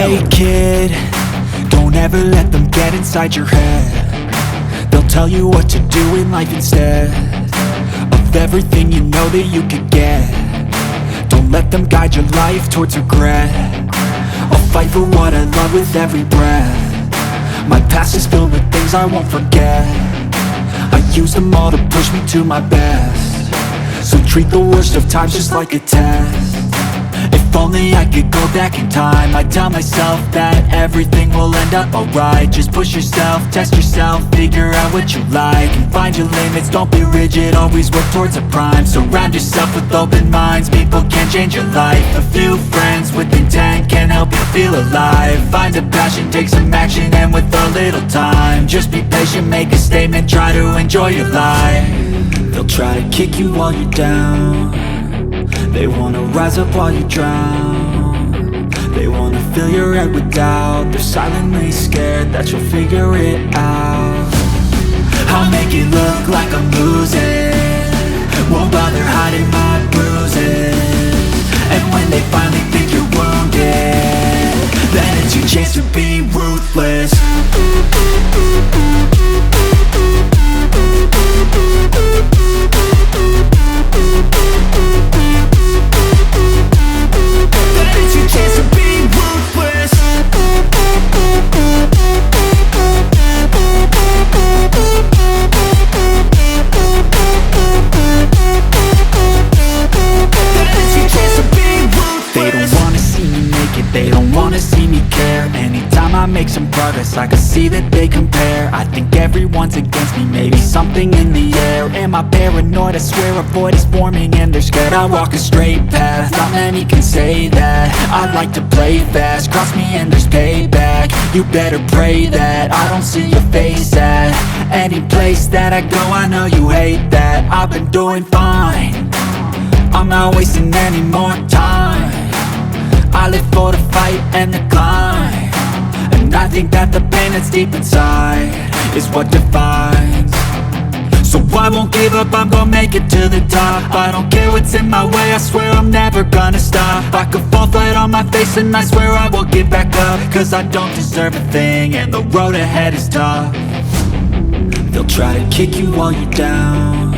Hey kid, don't ever let them get inside your head. They'll tell you what to do in life instead of everything you know that you could get. Don't let them guide your life towards regret. I'll fight for what I love with every breath. My past is filled with things I won't forget. I use them all to push me to my best. So treat the worst of times just like a test. If only I could go back in time, I'd tell myself that everything will end up alright. Just push yourself, test yourself, figure out what you like, and find your limits, don't be rigid, always work towards a prime. Surround yourself with open minds, people can change your life. A few friends with intent can help you feel alive. Find a passion, take some action, and with a little time, just be patient, make a statement, try to enjoy your life. They'll try to kick you while you're down. They wanna rise up while you drown. They wanna fill your head with doubt. They're silently scared that you'll figure it out. I'll make it look like I'm losing, won't bother hiding my bruises. And when they finally think you're wounded, then it's your chance to be ruthless. Make some progress, I can see that they compare. I think everyone's against me, maybe something in the air. Am I paranoid? I swear a void is forming and they're scared. I walk a straight path, not many can say that. I like to play fast, cross me and there's payback. You better pray that I don't see your face at any place that I go. I know you hate that. I've been doing fine, I'm not wasting any more time. I live for the fight and the climb, and I think that the pain that's deep inside is what defines. So I won't give up, I'm gonna make it to the top. I don't care what's in my way, I swear I'm never gonna stop. I could fall flat on my face and I swear I will get back up, cause I don't deserve a thing and the road ahead is tough. They'll try to kick you while you're down.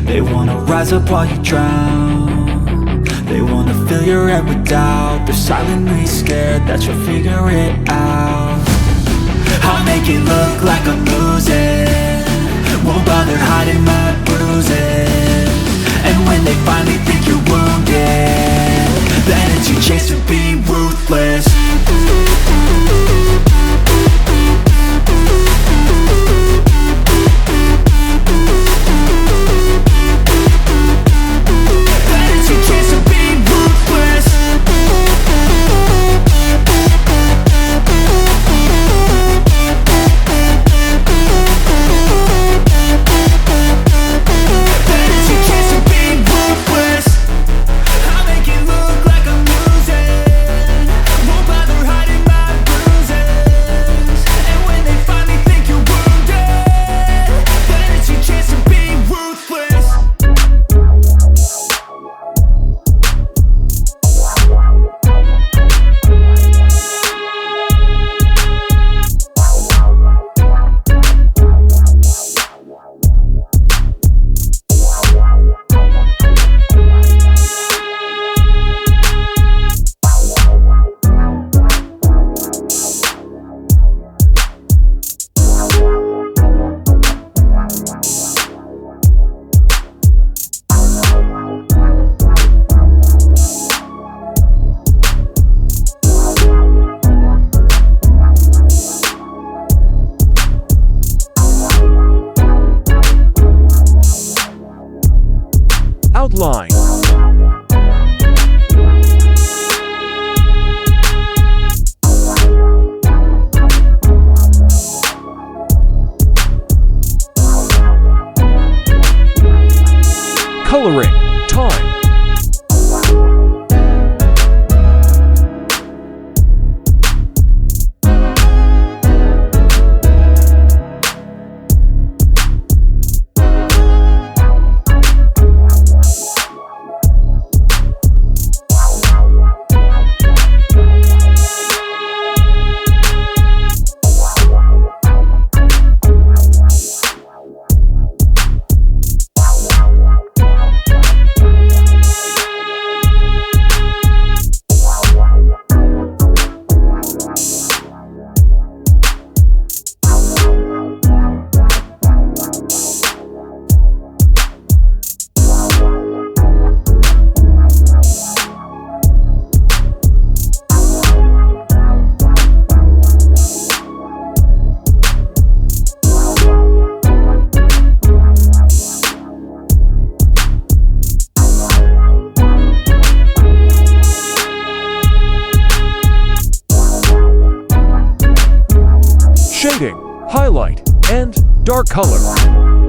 They wanna rise up while you drown. They wanna fill your head with doubt. They're silently scared that you'll figure it out. I'll make it look like I'm losing, won't bother hiding my bruises. And when they finally think you're wounded, then it's your chance to be ruthless. Won't bother shading, highlight, and dark color.